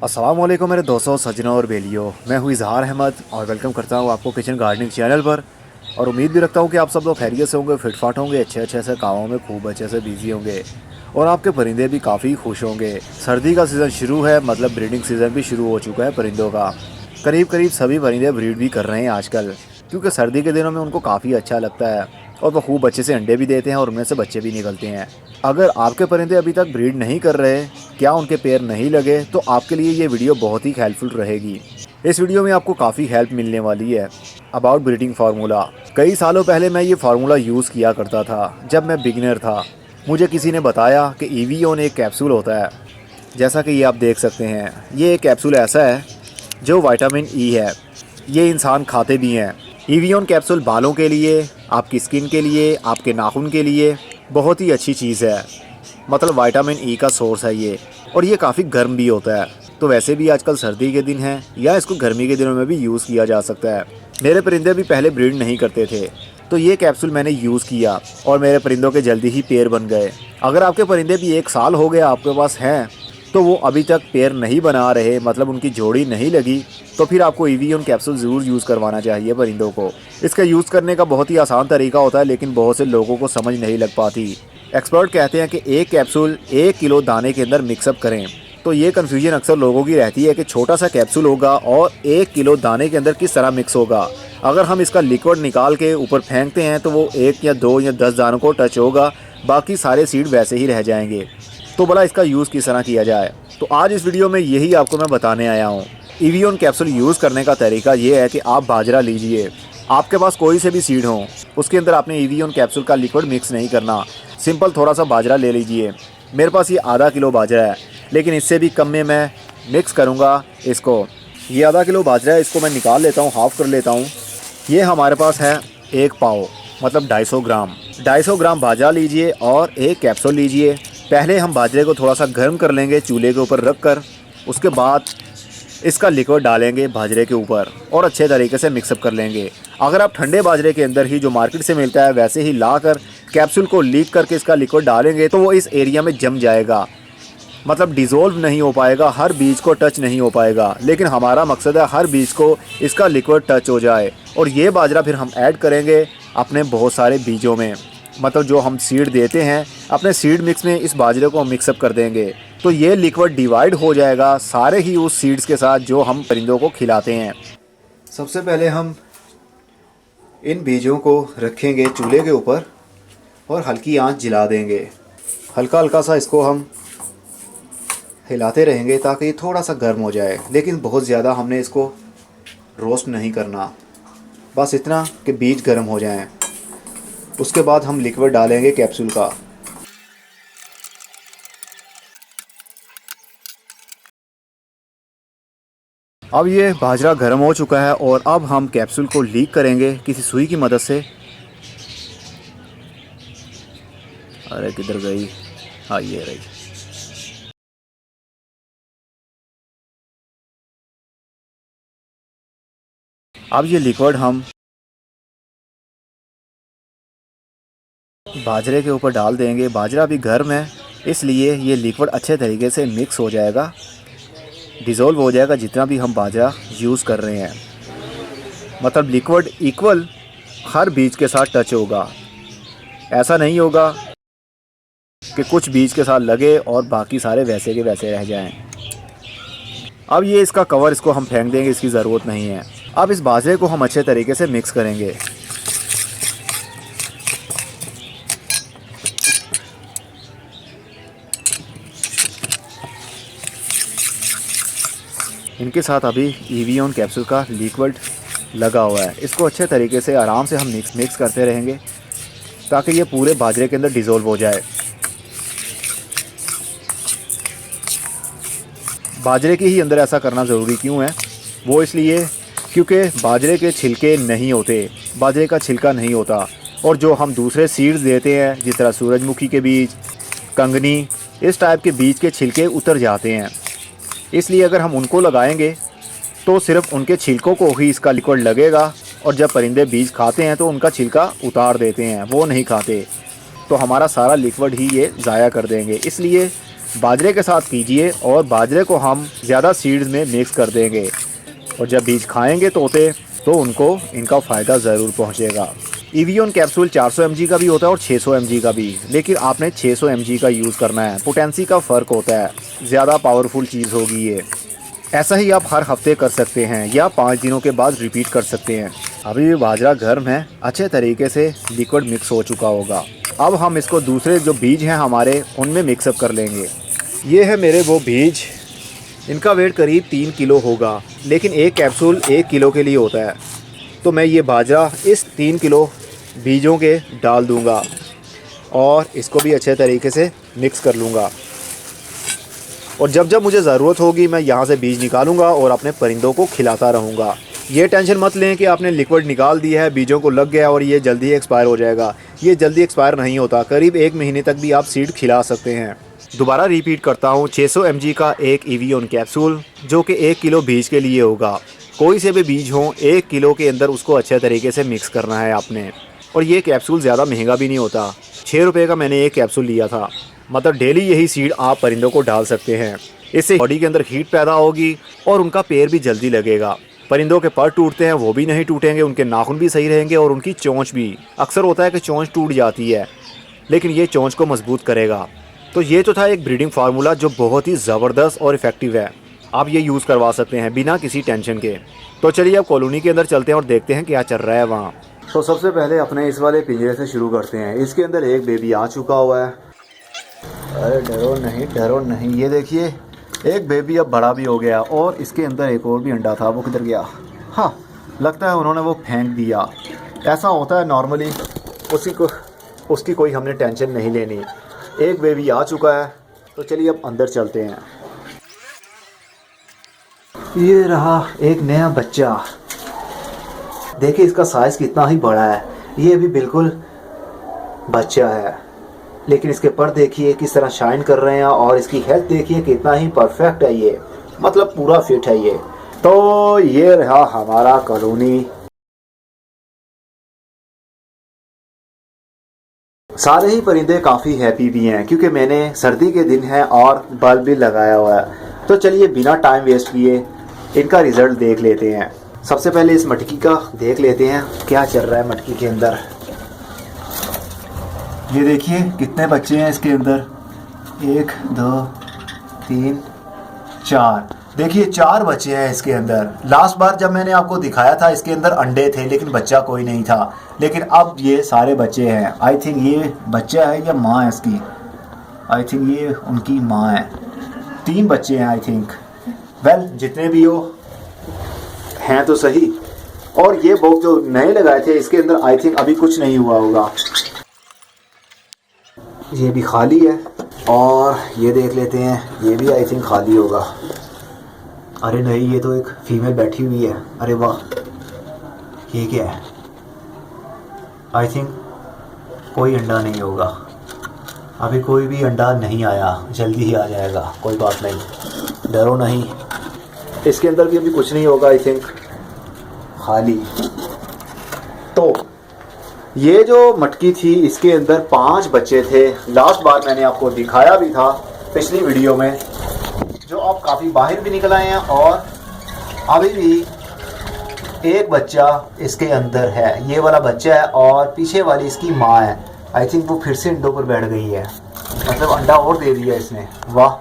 अस्सलाम वालेकुम मेरे दोस्तों, सज्जनों और बेलियों। मैं हूँ इजहार अहमद और वेलकम करता हूँ आपको किचन गार्डनिंग चैनल पर। और उम्मीद भी रखता हूँ कि आप सब लोग खैरियत से होंगे, फिटफाट होंगे, अच्छे से कामों में खूब अच्छे से बिजी होंगे और आपके परिंदे भी काफ़ी खुश होंगे। सर्दी का सीज़न शुरू है, मतलब ब्रीडिंग सीज़न भी शुरू हो चुका है परिंदों का। करीब करीब सभी परिंदे ब्रीड भी कर रहे हैं आजकल, क्योंकि सर्दी के दिनों में उनको काफ़ी अच्छा लगता है और वो खूब अच्छे से अंडे भी देते हैं और उनमें से बच्चे भी निकलते हैं। अगर आपके परिंदे अभी तक ब्रीड नहीं कर रहे, क्या उनके पैर नहीं लगे, तो आपके लिए ये वीडियो बहुत ही हेल्पफुल रहेगी। इस वीडियो में आपको काफ़ी हेल्प मिलने वाली है अबाउट ब्रीडिंग फार्मूला। कई सालों पहले मैं ये फार्मूला यूज़ किया करता था जब मैं बिगिनर था। मुझे किसी ने बताया कि ईवीओन एक कैप्सूल होता है, जैसा कि ये आप देख सकते हैं। ये एक कैप्सूल ऐसा है जो विटामिन ई है, ये इंसान खाते भी हैं। ईवीओन कैप्सूल बालों के लिए, आपकी स्किन के लिए, आपके नाखून के लिए बहुत ही अच्छी चीज़ है। मतलब विटामिन ई का सोर्स है ये, और ये काफ़ी गर्म भी होता है। तो वैसे भी आजकल सर्दी के दिन हैं, या इसको गर्मी के दिनों में भी यूज़ किया जा सकता है। मेरे परिंदे भी पहले ब्रीड नहीं करते थे, तो ये कैप्सूल मैंने यूज़ किया और मेरे परिंदों के जल्दी ही पैर बन गए। अगर आपके परिंदे भी 1 साल हो गया आपके पास हैं, तो वो अभी तक पैर नहीं बना रहे, मतलब उनकी जोड़ी नहीं लगी, तो फिर आपको ईवीओन कैप्सूल ज़रूर यूज़ करवाना चाहिए परिंदों को। इसका यूज़ करने का बहुत ही आसान तरीका होता है, लेकिन बहुत से लोगों को समझ नहीं लग पाती। एक्सपर्ट कहते हैं कि एक कैप्सूल 1 किलो दाने के अंदर मिक्सअप करें। तो ये कन्फ्यूजन अक्सर लोगों की रहती है कि छोटा सा कैप्सूल होगा और 1 किलो दाने के अंदर किस तरह मिक्स होगा। अगर हम इसका लिक्विड निकाल के ऊपर फेंकते हैं तो वो 1 या 2 या 10 दानों को टच होगा, बाकी सारे सीड वैसे ही रह जाएंगे। तो भला इसका यूज़ किस तरह किया जाए, तो आज इस वीडियो में यही आपको मैं बताने आया हूँ। ईवीओन कैप्सूल यूज़ करने का तरीका ये है कि आप बाजरा लीजिए, आपके पास कोई से भी सीड हो, उसके अंदर आपने ईवीओन कैप्सूल का लिक्विड मिक्स नहीं करना। सिंपल थोड़ा सा बाजरा ले लीजिए। मेरे पास ये आधा किलो बाजरा है, लेकिन इससे भी कम में मैं मिक्स करूँगा इसको। ये आधा किलो बाजरा है, इसको मैं निकाल लेता हूँ, हाफ़ कर लेता हूँ। ये हमारे पास है 1 पाव, मतलब 250 ग्राम। 250 ग्राम बाजरा लीजिए और 1 कैप्सूल लीजिए। पहले हम बाजरे को थोड़ा सा गर्म कर लेंगे चूल्हे के ऊपर रख कर, उसके बाद इसका लिक्विड डालेंगे बाजरे के ऊपर और अच्छे तरीके से मिक्सअप कर लेंगे। अगर आप ठंडे बाजरे के अंदर ही जो मार्केट से मिलता है वैसे ही लाकर कैप्सूल को लीक करके इसका लिक्विड डालेंगे तो वो इस एरिया में जम जाएगा, मतलब डिज़ोल्व नहीं हो पाएगा, हर बीज को टच नहीं हो पाएगा। लेकिन हमारा मकसद है हर बीज को इसका लिक्विड टच हो जाए। और ये बाजरा फिर हम ऐड करेंगे अपने बहुत सारे बीजों में, मतलब जो हम सीड देते हैं अपने सीड मिक्स में इस बाजरे को मिक्सअप कर देंगे। तो ये लिक्विड डिवाइड हो जाएगा सारे ही उस सीड्स के साथ जो हम परिंदों को खिलाते हैं। सबसे पहले हम इन बीजों को रखेंगे चूल्हे के ऊपर और हल्की आंच जला देंगे। हल्का हल्का सा इसको हम हिलाते रहेंगे ताकि ये थोड़ा सा गर्म हो जाए, लेकिन बहुत ज़्यादा हमने इसको रोस्ट नहीं करना, बस इतना कि बीज गर्म हो जाएं। उसके बाद हम लिक्विड डालेंगे कैप्सूल का। अब ये बाजरा गर्म हो चुका है और अब हम कैप्सूल को लीक करेंगे किसी सुई की मदद से। अरे किधर गई, हाँ ये रही। अब ये लिक्विड हम बाजरे के ऊपर डाल देंगे। बाजरा भी गर्म है, इसलिए ये लिक्विड अच्छे तरीके से मिक्स हो जाएगा, डिज़ोल्व हो जाएगा जितना भी हम बाजरा यूज़ कर रहे हैं। मतलब लिक्विड इक्वल हर बीज के साथ टच होगा। ऐसा नहीं होगा कि कुछ बीज के साथ लगे और बाकी सारे वैसे के वैसे रह जाएं। अब ये इसका कवर, इसको हम फेंक देंगे, इसकी ज़रूरत नहीं है। अब इस बाजरे को हम अच्छे तरीके से मिक्स करेंगे। इनके साथ अभी ईवीओन कैप्सूल का लिक्विड लगा हुआ है, इसको अच्छे तरीके से आराम से हम मिक्स करते रहेंगे ताकि ये पूरे बाजरे के अंदर डिज़ोल्व हो जाए। बाजरे के ही अंदर ऐसा करना ज़रूरी क्यों है, वो इसलिए क्योंकि बाजरे के छिलके नहीं होते, बाजरे का छिलका नहीं होता। और जो हम दूसरे सीड्स देते हैं जिस तरह सूरजमुखी के बीज, कंगनी, इस टाइप के बीज के छिलके उतर जाते हैं। इसलिए अगर हम उनको लगाएंगे तो सिर्फ उनके छिलकों को ही इसका लिक्विड लगेगा, और जब परिंदे बीज खाते हैं तो उनका छिलका उतार देते हैं, वो नहीं खाते, तो हमारा सारा लिक्विड ही ये ज़ाया कर देंगे। इसलिए बाजरे के साथ कीजिए और बाजरे को हम ज़्यादा सीड्स में मिक्स कर देंगे और जब बीज खाएंगे तोते तो उनको इनका फ़ायदा ज़रूर पहुंचेगा। इवियोन कैप्सूल 400 mg का भी होता है और 600 mg का भी, लेकिन आपने 600 mg का यूज़ करना है। पोटेंसी का फ़र्क होता है, ज़्यादा पावरफुल चीज़ होगी ये। ऐसा ही आप हर हफ्ते कर सकते हैं या 5 दिनों के बाद रिपीट कर सकते हैं। अभी भी बाजरा गर्म है, अच्छे तरीके से लिक्विड मिक्स हो चुका होगा। अब हम इसको दूसरे जो बीज हैं हमारे उनमें मिक्सअप कर लेंगे। ये है मेरे वो बीज, इनका वेट करीब 3 किलो होगा, लेकिन एक कैप्सूल 1 किलो के लिए होता है। तो मैं ये बाजरा इस 3 किलो बीजों के डाल दूंगा और इसको भी अच्छे तरीके से मिक्स कर लूँगा। और जब जब मुझे ज़रूरत होगी मैं यहाँ से बीज निकालूंगा और अपने परिंदों को खिलाता रहूँगा। ये टेंशन मत लें कि आपने लिक्विड निकाल दिया है, बीजों को लग गया और ये जल्दी एक्सपायर हो जाएगा। ये जल्दी एक्सपायर नहीं होता, करीब 1 महीने तक भी आप सीड खिला सकते हैं। दोबारा रिपीट करता हूँ, 600 mg का एक इवियोन कैप्सूल जो कि 1 किलो बीज के लिए होगा। कोई से भी बीज हो 1 किलो के अंदर उसको अच्छे तरीके से मिक्स करना है आपने। और ये कैप्सूल ज़्यादा महंगा भी नहीं होता, 6 रुपये का मैंने एक कैप्सूल लिया था। मतलब डेली यही सीड आप परिंदों को डाल सकते हैं। इससे बॉडी के अंदर हीट पैदा होगी और उनका पैर भी जल्दी लगेगा। परिंदों के पर टूटते हैं वो भी नहीं टूटेंगे, उनके नाखून भी सही रहेंगे और उनकी चोंच भी। अक्सर होता है कि चोंच टूट जाती है, लेकिन ये चोंच को मजबूत करेगा। तो ये तो था एक ब्रीडिंग फार्मूला जो बहुत ही ज़बरदस्त और इफ़ेक्टिव है। आप ये यूज़ करवा सकते हैं बिना किसी टेंशन के। तो चलिए अब कॉलोनी के अंदर चलते हैं और देखते हैं क्या चल रहा है वहाँ। तो सबसे पहले अपने इस वाले पिंजरे से शुरू करते हैं। इसके अंदर एक बेबी आ चुका हुआ है। अरे डरो नहीं, ये देखिए एक बेबी अब बड़ा भी हो गया और इसके अंदर एक और भी अंडा था, वो किधर गया? हाँ, लगता है उन्होंने वो फेंक दिया। ऐसा होता है नॉर्मली, उसकी कोई हमने टेंशन नहीं लेनी। एक बेबी आ चुका है, तो चलिए अब अंदर चलते हैं। ये रहा एक नया बच्चा, देखिए इसका साइज़ कितना ही बड़ा है। ये भी बिल्कुल बच्चा है, लेकिन इसके पर देखिए किस तरह शाइन कर रहे हैं और इसकी हेल्थ देखिए कितना ही परफेक्ट है। ये मतलब पूरा फिट है ये। तो ये रहा हमारा कॉलोनी। सारे ही परिंदे काफ़ी हैप्पी भी हैं क्योंकि मैंने सर्दी के दिन है और बल्ब भी लगाया हुआ है। तो चलिए बिना टाइम वेस्ट किए इनका रिज़ल्ट देख लेते हैं। सबसे पहले इस मटकी का देख लेते हैं क्या चल रहा है मटकी के अंदर। ये देखिए कितने बच्चे हैं इसके अंदर, 1 2 3 4। देखिए 4 बच्चे हैं इसके अंदर। लास्ट बार जब मैंने आपको दिखाया था इसके अंदर अंडे थे लेकिन बच्चा कोई नहीं था, लेकिन अब ये सारे बच्चे हैं। आई थिंक ये बच्चा है या माँ है इसकी। आई थिंक ये उनकी माँ है। 3 बच्चे हैं आई थिंक। वेल जितने भी हो हैं तो सही। और ये बॉक्स जो नए लगाए थे इसके अंदर आई थिंक अभी कुछ नहीं हुआ होगा। ये भी खाली है और ये देख लेते हैं, ये भी आई थिंक खाली होगा। अरे नहीं, ये तो एक फीमेल बैठी हुई है। अरे वाह, ये क्या है? आई थिंक कोई अंडा नहीं होगा, अभी कोई भी अंडा नहीं आया, जल्दी ही आ जाएगा। कोई बात नहीं, डरो नहीं। इसके अंदर भी अभी कुछ नहीं होगा आई थिंक, खाली। तो ये जो मटकी थी इसके अंदर 5 बच्चे थे। लास्ट बार मैंने आपको दिखाया भी था पिछली वीडियो में, जो अब काफ़ी बाहर भी निकल आए हैं और अभी भी एक बच्चा इसके अंदर है। ये वाला बच्चा है और पीछे वाली इसकी माँ है। आई थिंक वो फिर से अंडों पर बैठ गई है, मतलब अंडा और दे दिया इसने। वाह,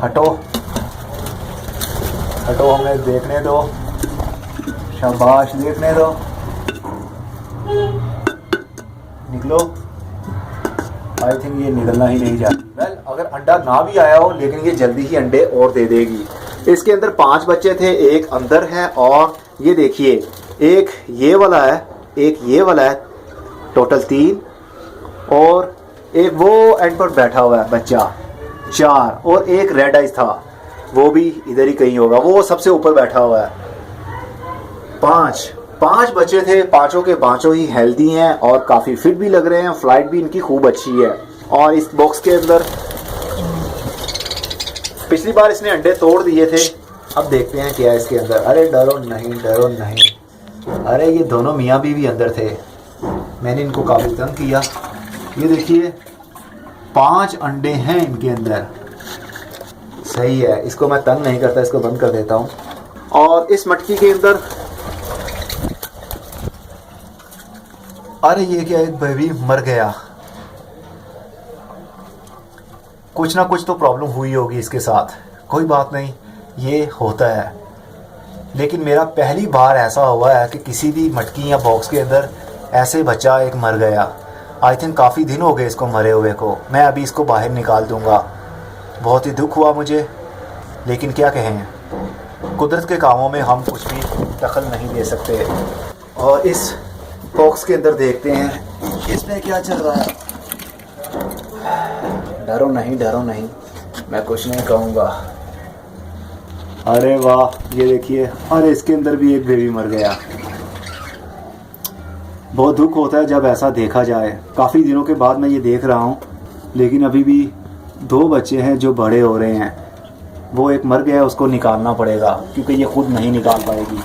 हटो हटो, हमें देखने दो, शाबाश, देखने दो, निकलो। आई थिंक ये निकलना ही नहीं चाहती। वेल अगर अंडा ना भी आया हो लेकिन ये जल्दी ही अंडे और दे देगी। इसके अंदर 5 बच्चे थे, एक अंदर है और ये देखिए एक ये वाला है, एक ये वाला है, टोटल 3 और एक वो एंड पर बैठा हुआ है बच्चा 4 और एक रेड आइज था, वो भी इधर ही कहीं होगा, वो सबसे ऊपर बैठा हुआ है। 5 बच्चे थे, पांचों के पांचों ही हेल्दी हैं और काफ़ी फिट भी लग रहे हैं। फ्लाइट भी इनकी खूब अच्छी है। और इस बॉक्स के अंदर पिछली बार इसने अंडे तोड़ दिए थे, अब देखते हैं क्या है इसके अंदर। अरे डरो नहीं, डरो नहीं। अरे ये दोनों मियाँ बीवी अंदर थे, मैंने इनको काफ़ी तंग किया। ये देखिए 5 अंडे हैं इनके अंदर। सही है, इसको मैं तंग नहीं करता, इसको बंद कर देता हूँ। और इस मटकी के अंदर, अरे ये क्या, एक बेबी मर गया। कुछ ना कुछ तो प्रॉब्लम हुई होगी इसके साथ। कोई बात नहीं, ये होता है। लेकिन मेरा पहली बार ऐसा हुआ है कि किसी भी मटकी या बॉक्स के अंदर ऐसे बच्चा एक मर गया। आई थिंक काफ़ी दिन हो गए इसको मरे हुए को। मैं अभी इसको बाहर निकाल दूंगा। बहुत ही दुख हुआ मुझे, लेकिन क्या कहें, कुदरत के कामों में हम कुछ भी दखल नहीं दे सकते। और इस बॉक्स के अंदर देखते हैं इसमें क्या चल रहा है। डरो नहीं, डरो नहीं, मैं कुछ नहीं कहूँगा। अरे वाह, ये देखिए, अरे इसके अंदर भी एक बेबी मर गया। बहुत दुख होता है जब ऐसा देखा जाए। काफ़ी दिनों के बाद मैं ये देख रहा हूँ, लेकिन अभी भी 2 बच्चे हैं जो बड़े हो रहे हैं। वो एक मर गया, उसको निकालना पड़ेगा क्योंकि ये खुद नहीं निकाल पाएगी।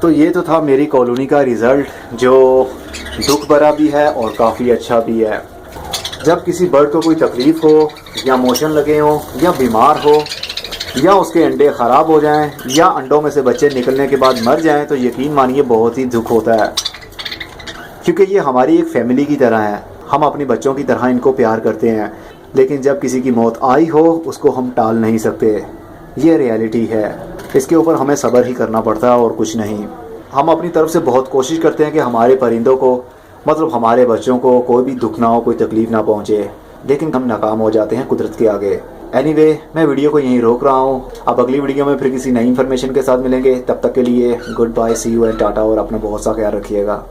तो ये तो था मेरी कॉलोनी का रिज़ल्ट, जो दुख भरा भी है और काफ़ी अच्छा भी है। जब किसी बर्ड को कोई तकलीफ़ हो या मोशन लगे हो या बीमार हो या उसके अंडे ख़राब हो जाएं या अंडों में से बच्चे निकलने के बाद मर जाएं, तो यकीन मानिए बहुत ही दुख होता है, क्योंकि ये हमारी एक फैमिली की तरह है। हम अपने बच्चों की तरह इनको प्यार करते हैं। लेकिन जब किसी की मौत आई हो, उसको हम टाल नहीं सकते। ये रियलिटी है, इसके ऊपर हमें सब्र ही करना पड़ता है और कुछ नहीं। हम अपनी तरफ से बहुत कोशिश करते हैं कि हमारे परिंदों को, मतलब हमारे बच्चों को, कोई भी दुख ना हो, कोई तकलीफ़ ना पहुँचे, लेकिन हम नाकाम हो जाते हैं कुदरत के आगे। एनीवे, मैं वीडियो को यहीं रोक रहा हूँ। अब अगली वीडियो में फिर किसी नई इन्फॉर्मेशन के साथ मिलेंगे। तब तक के लिए goodbye, see you and tata, और अपना बहुत सा ख्याल रखिएगा।